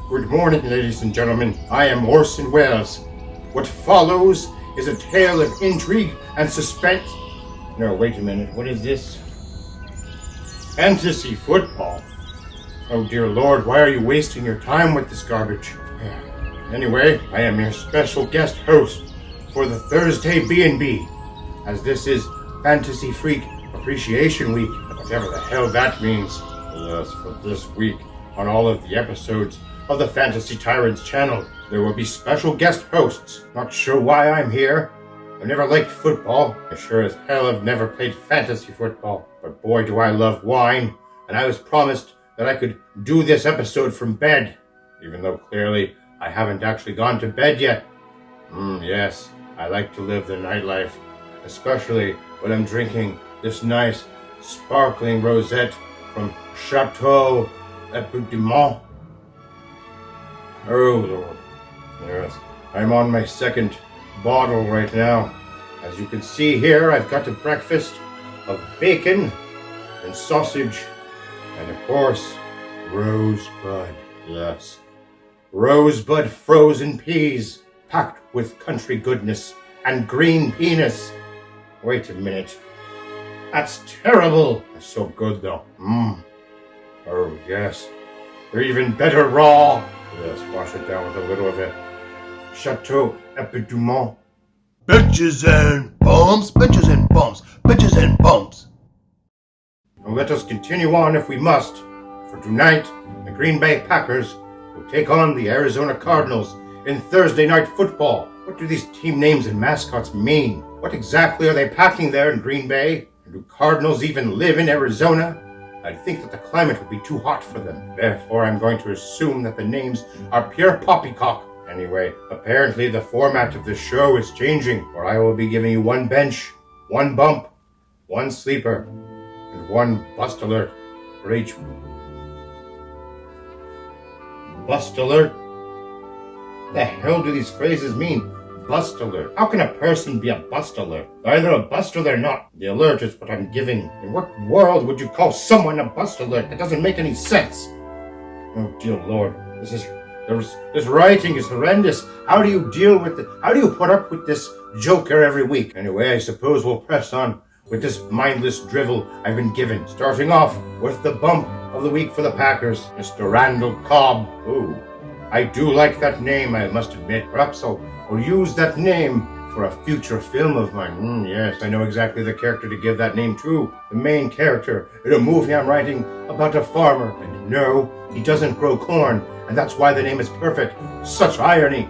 Good morning, ladies and gentlemen. I am Orson Welles. What follows is a tale of intrigue and suspense. No, wait a minute. What is this? Fantasy football. Oh, dear Lord, why are you wasting your time with this garbage? Anyway, I am your special guest host for the Thursday BnB, as this is Fantasy Freak Appreciation Week, whatever the hell that means. Yes, for this week, on all of the episodes of the Fantasy Tyrants channel, there will be special guest hosts. Not sure why I'm here. I've never liked football. I sure as hell have never played fantasy football. But boy, do I love wine. And I was promised that I could do this episode from bed, even though clearly I haven't actually gone to bed yet. Yes, I like to live the nightlife, especially when I'm drinking this nice, sparkling rosette from Chateau Edmond. Oh, Lord. Yes, I'm on my second bottle right now. As you can see here, I've got a breakfast of bacon and sausage, and of course, rosebud. Yes, rosebud frozen peas, packed with country goodness and green penis. Wait a minute. That's terrible. It's so good, though. Oh, yes. They're even better raw. Yes, wash it down with a little of it. Chateau Edmond. Bitches and bumps, bitches and bumps, bitches and bumps. Now let us continue on if we must. For tonight, the Green Bay Packers will take on the Arizona Cardinals in Thursday night football. What do these team names and mascots mean? What exactly are they packing there in Green Bay? And do Cardinals even live in Arizona? I'd think that the climate would be too hot for them. Therefore, I'm going to assume that the names are pure poppycock. Anyway, apparently the format of this show is changing, where I will be giving you one bench, one bump, one sleeper, and one bust alert for each. Bust alert? What the hell do these phrases mean? Bust alert. How can a person be a bust alert? They're either a bust or they're not. The alert is what I'm giving. In what world would you call someone a bust alert? That doesn't make any sense. Oh dear Lord, this writing is horrendous. How do you deal with it? How do you put up with this joker every week? Anyway, I suppose we'll press on with this mindless drivel I've been given. Starting off with the bump of the week for the Packers, Mr. Randall Cobb. Ooh, I do like that name, I must admit. Perhaps I'll use that name for a future film of mine. Yes, I know exactly the character to give that name to. The main character in a movie I'm writing about a farmer. And no, he doesn't grow corn, and that's why the name is perfect. Such irony.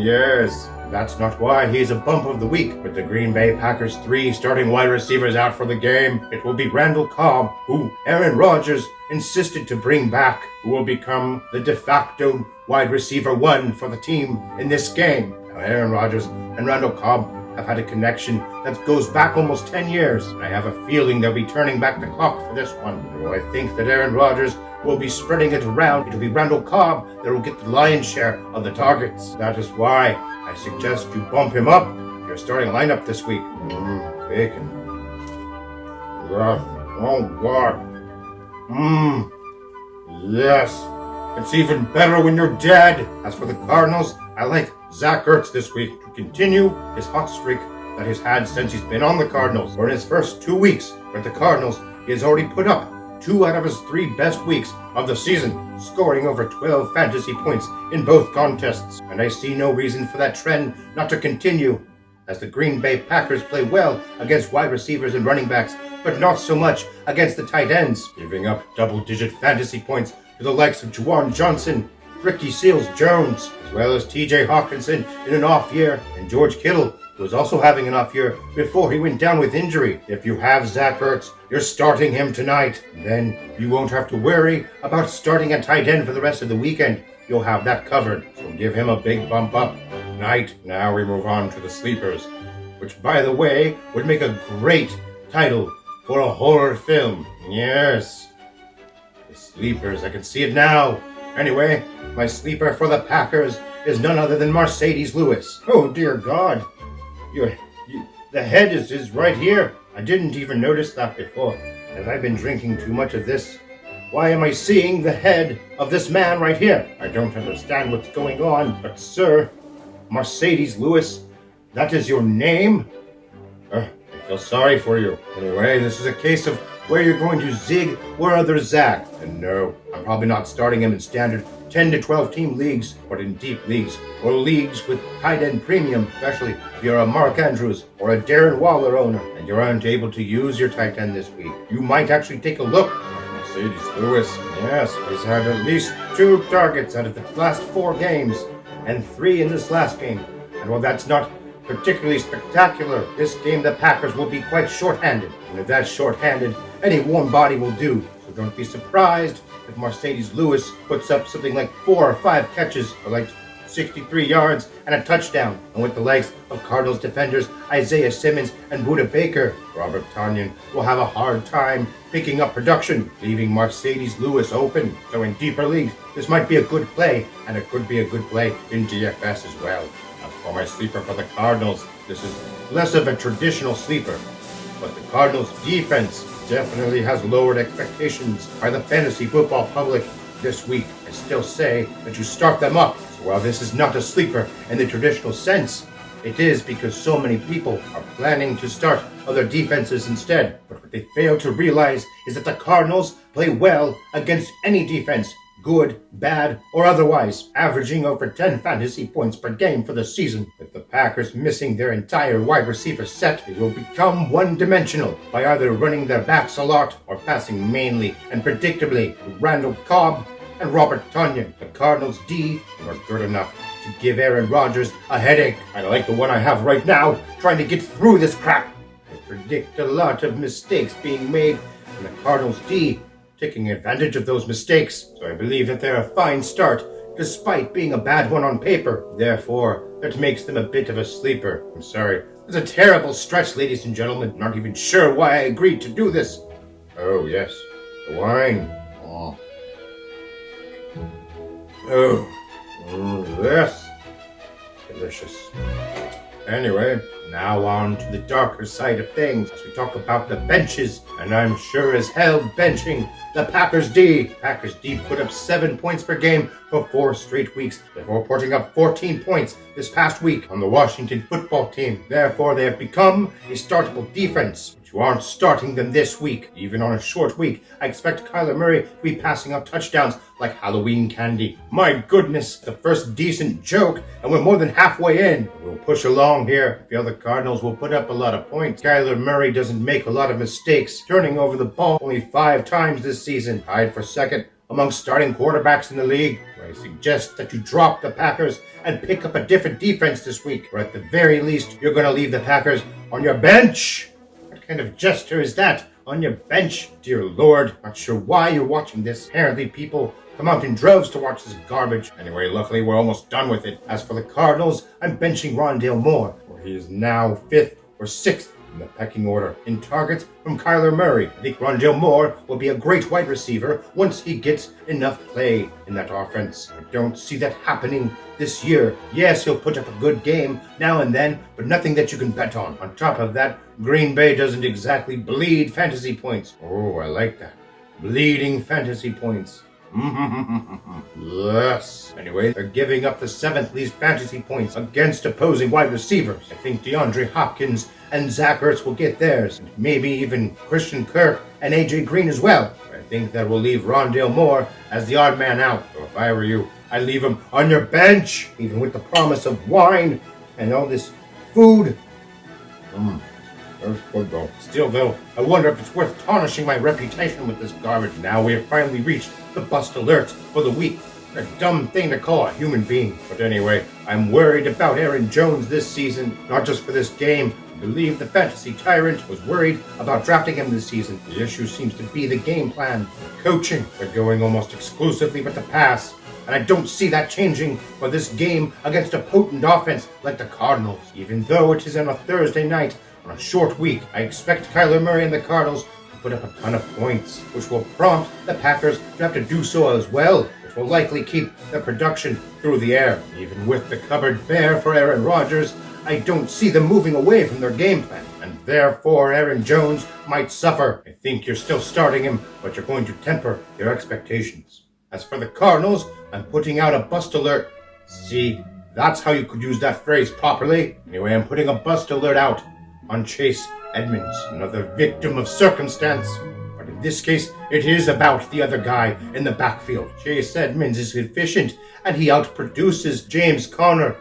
Yes, that's not why he's a bump of the week. With the Green Bay Packers 3 starting wide receivers out for the game, it will be Randall Cobb, who Aaron Rodgers insisted to bring back, who will become the de facto wide receiver 1 for the team in this game. Now, Aaron Rodgers and Randall Cobb have had a connection that goes back almost 10 years. I have a feeling they'll be turning back the clock for this one. I think that Aaron Rodgers will be spreading it around. It'll be Randall Cobb that will get the lion's share of the targets. That is why I suggest you bump him up to your starting lineup this week. Bacon. Oh God. Yes. It's even better when you're dead. As for the Cardinals, I like Zach Ertz this week to continue his hot streak that he's had since he's been on the Cardinals. For in his first 2 weeks with the Cardinals, he has already put up 2 out of his 3 best weeks of the season, scoring over 12 fantasy points in both contests. And I see no reason for that trend not to continue, as the Green Bay Packers play well against wide receivers and running backs, but not so much against the tight ends, giving up double-digit fantasy points to the likes of Juwan Johnson, Ricky Seals-Jones, as well as TJ Hawkinson in an off year, and George Kittle, who was also having an off year before he went down with injury. If you have Zach Ertz, you're starting him tonight. Then you won't have to worry about starting a tight end for the rest of the weekend. You'll have that covered, so give him a big bump up tonight. Now we move on to the sleepers, which, by the way, would make a great title for a horror film. Yes, the sleepers, I can see it now. Anyway, my sleeper for the Packers is none other than Mercedes Lewis. Oh dear God, the head is right here. I didn't even notice that before. Have I been drinking too much of this why am I seeing the head of this man right here? I don't understand what's going on, but sir, Mercedes Lewis, that is your name? I feel sorry for you. Anyway, this is a case of where you're going to zig where others zag. And no, I'm probably not starting him in standard 10 to 12 team leagues, but in deep leagues, or leagues with tight end premium, especially if you're a Mark Andrews or a Darren Waller owner, and you aren't able to use your tight end this week. You might actually take a look at Mercedes Lewis. Yes, he's had at least 2 targets out of the last 4 games, and 3 in this last game. And while that's not particularly spectacular, this game the Packers will be quite short-handed. And if that's short-handed, any warm body will do. So don't be surprised if Mercedes Lewis puts up something like 4 or 5 catches for like 63 yards and a touchdown. And with the likes of Cardinals defenders Isaiah Simmons and Budda Baker, Robert Tonyan will have a hard time picking up production, leaving Mercedes Lewis open. So in deeper leagues, this might be a good play, and it could be a good play in DFS as well. As for my sleeper for the Cardinals, this is less of a traditional sleeper, but the Cardinals defense definitely has lowered expectations by the fantasy football public this week. I still say that you start them up. So while this is not a sleeper in the traditional sense, it is because so many people are planning to start other defenses instead. But what they fail to realize is that the Cardinals play well against any defense, good, bad, or otherwise, averaging over 10 fantasy points per game for the season. With the Packers missing their entire wide receiver set, they will become one-dimensional by either running their backs a lot or passing mainly and predictably to Randall Cobb and Robert Tonyan. The Cardinals D are good enough to give Aaron Rodgers a headache. I like the one I have right now, trying to get through this crap. I predict a lot of mistakes being made, and the Cardinals D taking advantage of those mistakes. So I believe that they're a fine start, despite being a bad one on paper. Therefore, that makes them a bit of a sleeper. I'm sorry. It's a terrible stretch, ladies and gentlemen. Not even sure why I agreed to do this. Oh, yes. The wine. Yes. Delicious. Anyway, now on to the darker side of things as we talk about the benches, and I'm sure as hell benching the Packers D. Packers D put up 7 points per game for 4 straight weeks, therefore putting up 14 points this past week on the Washington football team. Therefore, they have become a startable defense. But you aren't starting them this week. Even on a short week, I expect Kyler Murray to be passing out touchdowns like Halloween candy. My goodness, the first decent joke, and we're more than halfway in. We'll push along here. I feel the Cardinals will put up a lot of points. Kyler Murray doesn't make a lot of mistakes, turning over the ball only 5 times this season, tied for second among starting quarterbacks in the league. I suggest that you drop the Packers and pick up a different defense this week, or at the very least, you're going to leave the Packers on your bench. What kind of gesture is that? On your bench, dear Lord. Not sure why you're watching this. Apparently people come out in droves to watch this garbage. Anyway, luckily we're almost done with it. As for the Cardinals, I'm benching Rondale Moore, where he is now 5th or 6th in the pecking order in targets from Kyler Murray. I think Rondale Moore will be a great wide receiver once he gets enough play in that offense. I don't see that happening this year. Yes, he'll put up a good game now and then, but nothing that you can bet on. On top of that, Green Bay doesn't exactly bleed fantasy points. Oh, I like that. Bleeding fantasy points. Yes. Anyway, they're giving up the 7th least fantasy points against opposing wide receivers. I think DeAndre Hopkins and Zach Ertz will get theirs, and maybe even Christian Kirk and AJ Green as well. I think that will leave Rondale Moore as the odd man out. So if I were you, I'd leave him on your bench, even with the promise of wine and all this food. That's good though. Still though, I wonder if it's worth tarnishing my reputation with this garbage. Now we have finally reached the bust alerts for the week. A dumb thing to call a human being. But anyway, I'm worried about Aaron Jones this season, not just for this game. I believe the fantasy tyrant was worried about drafting him this season. The issue seems to be the game plan, coaching. They're going almost exclusively with the pass, and I don't see that changing for this game against a potent offense like the Cardinals. Even though it is on a Thursday night, on a short week, I expect Kyler Murray and the Cardinals to put up a ton of points, which will prompt the Packers to have to do so as well, which will likely keep the production through the air. Even with the cupboard bare for Aaron Rodgers, I don't see them moving away from their game plan, and therefore Aaron Jones might suffer. I think you're still starting him, but you're going to temper your expectations. As for the Cardinals, I'm putting out a bust alert. See, that's how you could use that phrase properly. Anyway, I'm putting a bust alert out on Chase Edmonds, another victim of circumstance. But in this case, it is about the other guy in the backfield. Chase Edmonds is efficient, and he outproduces James Conner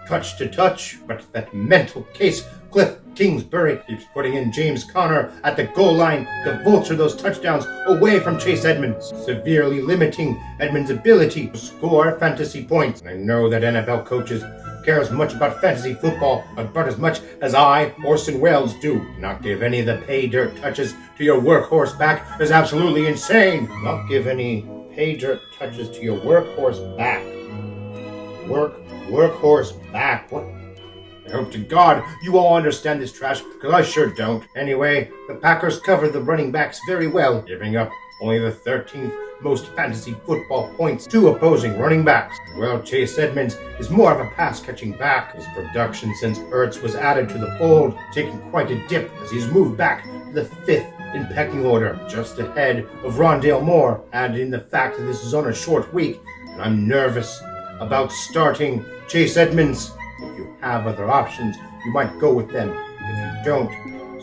touch to touch, but that mental case, Cliff Kingsbury, keeps putting in James Conner at the goal line to vulture those touchdowns away from Chase Edmonds, severely limiting Edmonds' ability to score fantasy points. And I know that NFL coaches care as much about fantasy football about as much as I, Orson Welles, do. Not give any of the pay dirt touches to your workhorse back is absolutely insane. Not give any pay dirt touches to your workhorse back. Workhorse back. What? I hope to God you all understand this trash, because I sure don't. Anyway, the Packers covered the running backs very well, giving up only the 13th most fantasy football points to opposing running backs. Well, Chase Edmonds is more of a pass-catching back. His production since ERTZ was added to the fold, taking quite a dip as he's moved back to the 5th in pecking order, just ahead of Rondale Moore. Add in the fact that this is on a short week, and I'm nervous about starting Chase Edmonds. If you have other options, you might go with them. If you don't,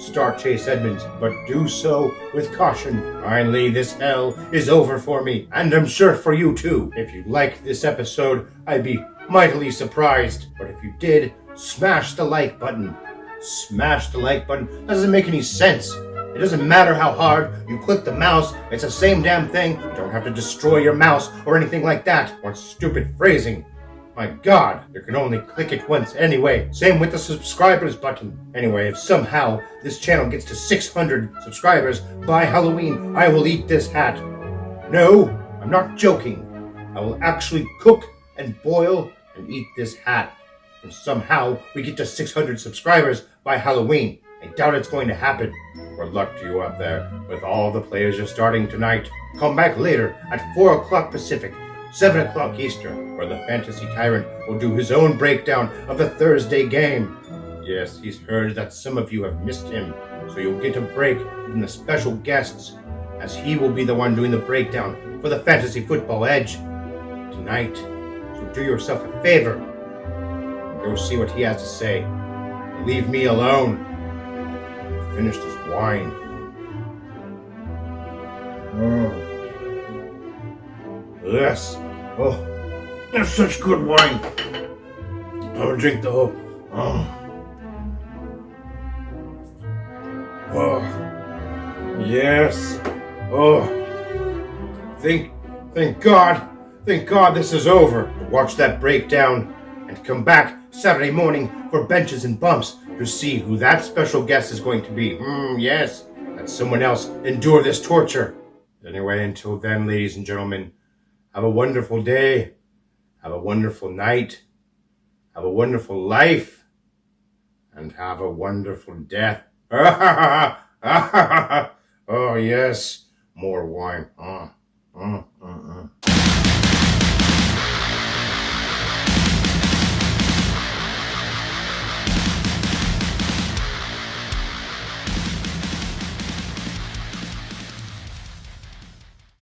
start Chase Edmonds, but do so with caution. Finally, this hell is over for me, and I'm sure for you too. If you liked this episode, I'd be mightily surprised. But if you did, smash the like button. Smash the like button. That doesn't make any sense. It doesn't matter how hard you click the mouse, it's the same damn thing. You don't have to destroy your mouse or anything like that. What stupid phrasing. My God, you can only click it once anyway. Same with the subscribers button. Anyway, if somehow this channel gets to 600 subscribers by Halloween, I will eat this hat. No, I'm not joking. I will actually cook and boil and eat this hat. If somehow we get to 600 subscribers by Halloween, I doubt it's going to happen. Good luck to you out there with all the players you're starting tonight. Come back later at 4 o'clock Pacific, 7 o'clock Eastern, where the Fantasy Tyrant will do his own breakdown of the Thursday game. Yes, he's heard that some of you have missed him, so you'll get a break from the special guests, as he will be the one doing the breakdown for the Fantasy Football Edge tonight. So do yourself a favor and go see what he has to say. Leave me alone. Finish this wine. Yes. Oh, that's such good wine. I'll drink the whole. Oh. Yes. Oh. Thank God. Thank God this is over. Watch that breakdown and come back Saturday morning for Benches and Bumps to see who that special guest is going to be. Yes. Let someone else endure this torture. Anyway, until then, ladies and gentlemen, have a wonderful day. Have a wonderful night. Have a wonderful life. And have a wonderful death. Oh, yes. More wine.